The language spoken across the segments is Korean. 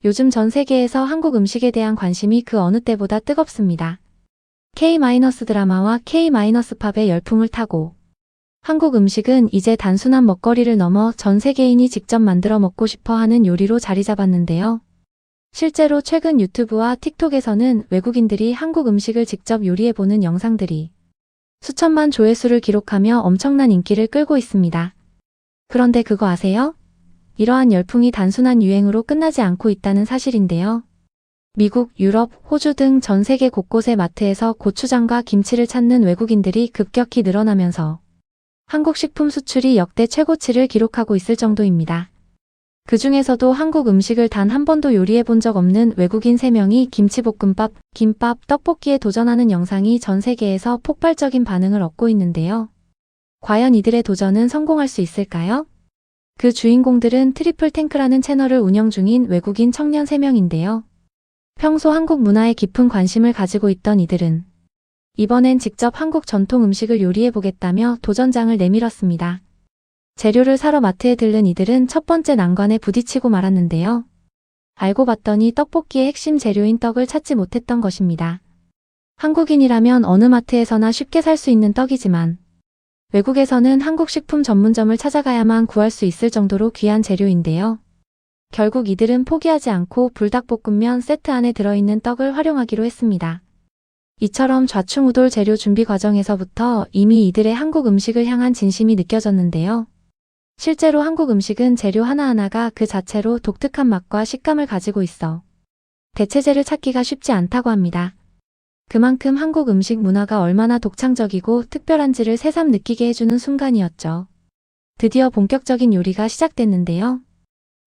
요즘 전 세계에서 한국 음식에 대한 관심이 그 어느 때보다 뜨겁습니다. K-드라마와 K-팝의 열풍을 타고 한국 음식은 이제 단순한 먹거리를 넘어 전 세계인이 직접 만들어 먹고 싶어 하는 요리로 자리 잡았는데요. 실제로 최근 유튜브와 틱톡에서는 외국인들이 한국 음식을 직접 요리해보는 영상들이 수천만 조회수를 기록하며 엄청난 인기를 끌고 있습니다. 그런데 그거 아세요? 이러한 열풍이 단순한 유행으로 끝나지 않고 있다는 사실인데요. 미국, 유럽, 호주 등 전 세계 곳곳의 마트에서 고추장과 김치를 찾는 외국인들이 급격히 늘어나면서 한국 식품 수출이 역대 최고치를 기록하고 있을 정도입니다. 그 중에서도 한국 음식을 단 한 번도 요리해 본 적 없는 외국인 3명이 김치볶음밥, 김밥, 떡볶이에 도전하는 영상이 전 세계에서 폭발적인 반응을 얻고 있는데요. 과연 이들의 도전은 성공할 수 있을까요? 그 주인공들은 트리플 탱크라는 채널을 운영 중인 외국인 청년 3명인데요. 평소 한국 문화에 깊은 관심을 가지고 있던 이들은 이번엔 직접 한국 전통 음식을 요리해보겠다며 도전장을 내밀었습니다. 재료를 사러 마트에 들른 이들은 첫 번째 난관에 부딪히고 말았는데요. 알고 봤더니 떡볶이의 핵심 재료인 떡을 찾지 못했던 것입니다. 한국인이라면 어느 마트에서나 쉽게 살 수 있는 떡이지만 외국에서는 한국 식품 전문점을 찾아가야만 구할 수 있을 정도로 귀한 재료인데요. 결국 이들은 포기하지 않고 불닭볶음면 세트 안에 들어있는 떡을 활용하기로 했습니다. 이처럼 좌충우돌 재료 준비 과정에서부터 이미 이들의 한국 음식을 향한 진심이 느껴졌는데요. 실제로 한국 음식은 재료 하나하나가 그 자체로 독특한 맛과 식감을 가지고 있어 대체재를 찾기가 쉽지 않다고 합니다. 그만큼 한국 음식 문화가 얼마나 독창적이고 특별한지를 새삼 느끼게 해주는 순간이었죠. 드디어 본격적인 요리가 시작됐는데요.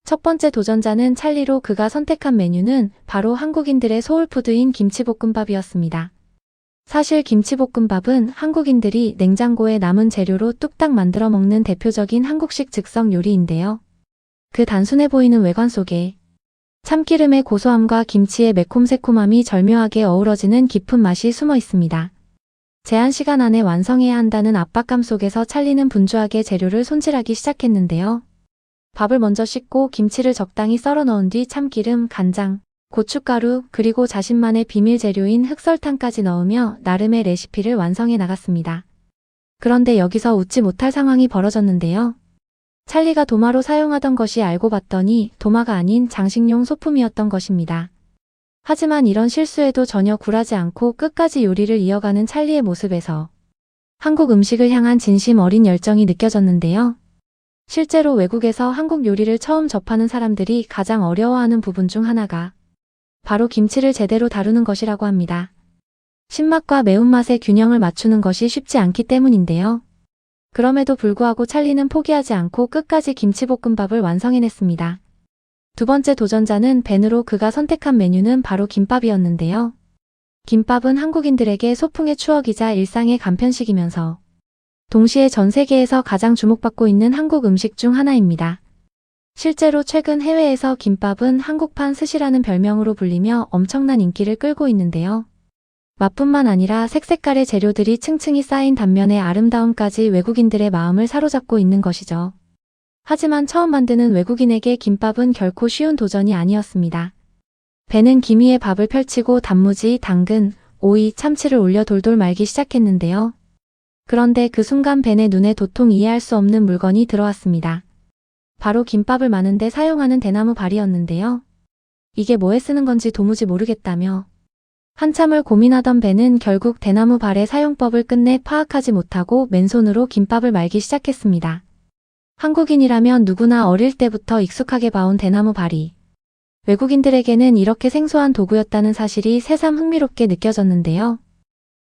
첫 번째 도전자는 찰리로 그가 선택한 메뉴는 바로 한국인들의 소울푸드인 김치볶음밥이었습니다. 사실 김치볶음밥은 한국인들이 냉장고에 남은 재료로 뚝딱 만들어 먹는 대표적인 한국식 즉석 요리인데요. 그 단순해 보이는 외관 속에 참기름의 고소함과 김치의 매콤새콤함이 절묘하게 어우러지는 깊은 맛이 숨어 있습니다. 제한 시간 안에 완성해야 한다는 압박감 속에서 찰리는 분주하게 재료를 손질하기 시작했는데요. 밥을 먼저 씻고 김치를 적당히 썰어 넣은 뒤 참기름, 간장, 고춧가루, 그리고 자신만의 비밀 재료인 흑설탕까지 넣으며 나름의 레시피를 완성해 나갔습니다. 그런데 여기서 웃지 못할 상황이 벌어졌는데요. 찰리가 도마로 사용하던 것이 알고 봤더니 도마가 아닌 장식용 소품이었던 것입니다. 하지만 이런 실수에도 전혀 굴하지 않고 끝까지 요리를 이어가는 찰리의 모습에서 한국 음식을 향한 진심 어린 열정이 느껴졌는데요. 실제로 외국에서 한국 요리를 처음 접하는 사람들이 가장 어려워하는 부분 중 하나가 바로 김치를 제대로 다루는 것이라고 합니다. 신맛과 매운맛의 균형을 맞추는 것이 쉽지 않기 때문인데요. 그럼에도 불구하고 찰리는 포기하지 않고 끝까지 김치볶음밥을 완성해냈습니다. 두 번째 도전자는 벤으로 그가 선택한 메뉴는 바로 김밥이었는데요. 김밥은 한국인들에게 소풍의 추억이자 일상의 간편식이면서 동시에 전 세계에서 가장 주목받고 있는 한국 음식 중 하나입니다. 실제로 최근 해외에서 김밥은 한국판 스시라는 별명으로 불리며 엄청난 인기를 끌고 있는데요. 맛뿐만 아니라 색색깔의 재료들이 층층이 쌓인 단면의 아름다움까지 외국인들의 마음을 사로잡고 있는 것이죠. 하지만 처음 만드는 외국인에게 김밥은 결코 쉬운 도전이 아니었습니다. 벤은 김 위에 밥을 펼치고 단무지, 당근, 오이, 참치를 올려 돌돌 말기 시작했는데요. 그런데 그 순간 벤의 눈에 도통 이해할 수 없는 물건이 들어왔습니다. 바로 김밥을 마는데 사용하는 대나무 발이었는데요. 이게 뭐에 쓰는 건지 도무지 모르겠다며 한참을 고민하던 벤은 결국 대나무 발의 사용법을 끝내 파악하지 못하고 맨손으로 김밥을 말기 시작했습니다. 한국인이라면 누구나 어릴 때부터 익숙하게 봐온 대나무 발이 외국인들에게는 이렇게 생소한 도구였다는 사실이 새삼 흥미롭게 느껴졌는데요.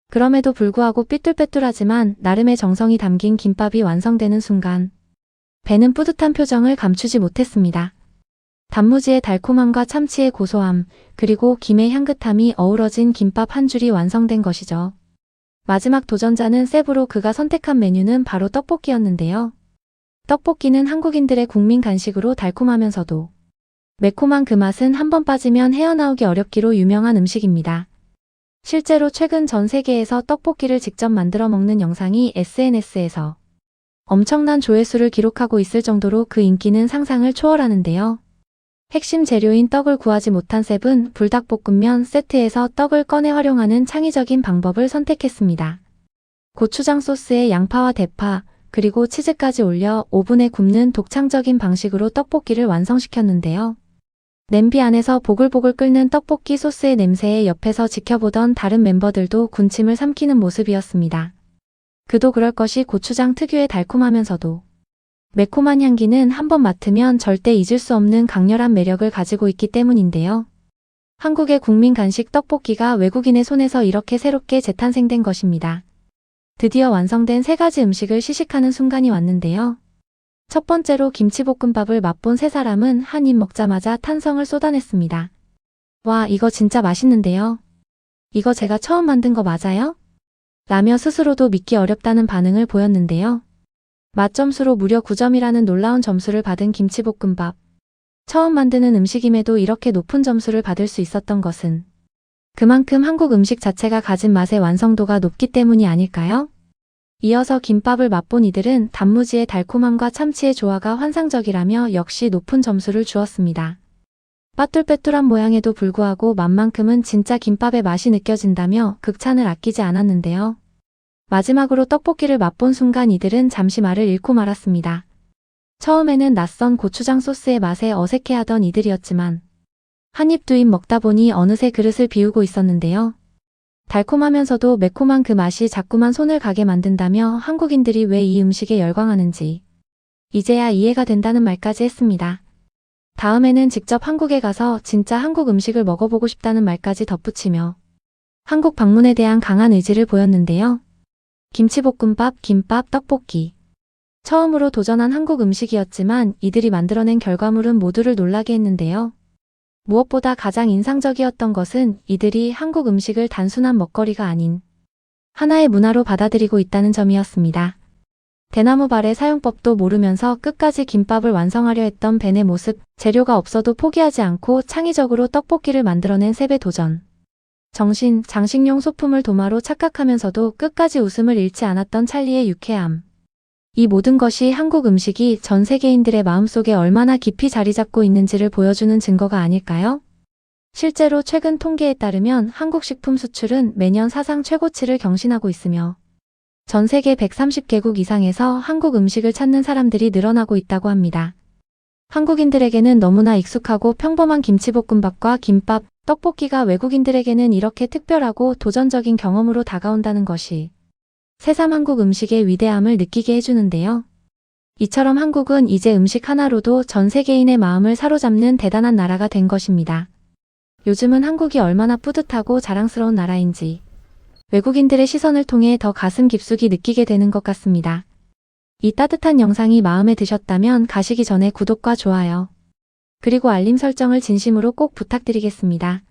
그럼에도 불구하고 삐뚤빼뚤하지만 나름의 정성이 담긴 김밥이 완성되는 순간 벤은 뿌듯한 표정을 감추지 못했습니다. 단무지의 달콤함과 참치의 고소함, 그리고 김의 향긋함이 어우러진 김밥 한 줄이 완성된 것이죠. 마지막 도전자는 세브로 그가 선택한 메뉴는 바로 떡볶이였는데요. 떡볶이는 한국인들의 국민 간식으로 달콤하면서도 매콤한 그 맛은 한 번 빠지면 헤어나오기 어렵기로 유명한 음식입니다. 실제로 최근 전 세계에서 떡볶이를 직접 만들어 먹는 영상이 SNS에서 엄청난 조회수를 기록하고 있을 정도로 그 인기는 상상을 초월하는데요. 핵심 재료인 떡을 구하지 못한 셉은 불닭볶음면 세트에서 떡을 꺼내 활용하는 창의적인 방법을 선택했습니다. 고추장 소스에 양파와 대파, 그리고 치즈까지 올려 오븐에 굽는 독창적인 방식으로 떡볶이를 완성시켰는데요. 냄비 안에서 보글보글 끓는 떡볶이 소스의 냄새에 옆에서 지켜보던 다른 멤버들도 군침을 삼키는 모습이었습니다. 그도 그럴 것이 고추장 특유의 달콤하면서도 매콤한 향기는 한번 맡으면 절대 잊을 수 없는 강렬한 매력을 가지고 있기 때문인데요. 한국의 국민 간식 떡볶이가 외국인의 손에서 이렇게 새롭게 재탄생된 것입니다. 드디어 완성된 3가지 음식을 시식하는 순간이 왔는데요. 첫 번째로 김치볶음밥을 맛본 3사람은 한 입 먹자마자 탄성을 쏟아냈습니다. 와, 이거 진짜 맛있는데요. 이거 제가 처음 만든 거 맞아요? 라며 스스로도 믿기 어렵다는 반응을 보였는데요. 맛점수로 무려 9점이라는 놀라운 점수를 받은 김치볶음밥. 처음 만드는 음식임에도 이렇게 높은 점수를 받을 수 있었던 것은 그만큼 한국 음식 자체가 가진 맛의 완성도가 높기 때문이 아닐까요? 이어서 김밥을 맛본 이들은 단무지의 달콤함과 참치의 조화가 환상적이라며 역시 높은 점수를 주었습니다. 빠뚤빼뚤한 모양에도 불구하고 맛만큼은 진짜 김밥의 맛이 느껴진다며 극찬을 아끼지 않았는데요. 마지막으로 떡볶이를 맛본 순간 이들은 잠시 말을 잃고 말았습니다. 처음에는 낯선 고추장 소스의 맛에 어색해하던 이들이었지만 한 입 두 입 먹다 보니 어느새 그릇을 비우고 있었는데요. 달콤하면서도 매콤한 그 맛이 자꾸만 손을 가게 만든다며 한국인들이 왜 이 음식에 열광하는지 이제야 이해가 된다는 말까지 했습니다. 다음에는 직접 한국에 가서 진짜 한국 음식을 먹어보고 싶다는 말까지 덧붙이며 한국 방문에 대한 강한 의지를 보였는데요. 김치볶음밥, 김밥, 떡볶이. 처음으로 도전한 한국 음식이었지만 이들이 만들어낸 결과물은 모두를 놀라게 했는데요. 무엇보다 가장 인상적이었던 것은 이들이 한국 음식을 단순한 먹거리가 아닌 하나의 문화로 받아들이고 있다는 점이었습니다. 대나무 발의 사용법도 모르면서 끝까지 김밥을 완성하려 했던 벤의 모습, 재료가 없어도 포기하지 않고 창의적으로 떡볶이를 만들어낸 셉의 도전. 정신, 장식용 소품을 도마로 착각하면서도 끝까지 웃음을 잃지 않았던 찰리의 유쾌함. 이 모든 것이 한국 음식이 전 세계인들의 마음속에 얼마나 깊이 자리 잡고 있는지를 보여주는 증거가 아닐까요? 실제로 최근 통계에 따르면 한국 식품 수출은 매년 사상 최고치를 경신하고 있으며 전 세계 130개국 이상에서 한국 음식을 찾는 사람들이 늘어나고 있다고 합니다. 한국인들에게는 너무나 익숙하고 평범한 김치볶음밥과 김밥, 떡볶이가 외국인들에게는 이렇게 특별하고 도전적인 경험으로 다가온다는 것이 새삼 한국 음식의 위대함을 느끼게 해주는데요. 이처럼 한국은 이제 음식 하나로도 전 세계인의 마음을 사로잡는 대단한 나라가 된 것입니다. 요즘은 한국이 얼마나 뿌듯하고 자랑스러운 나라인지 외국인들의 시선을 통해 더 가슴 깊숙이 느끼게 되는 것 같습니다. 이 따뜻한 영상이 마음에 드셨다면 가시기 전에 구독과 좋아요, 그리고 알림 설정을 진심으로 꼭 부탁드리겠습니다.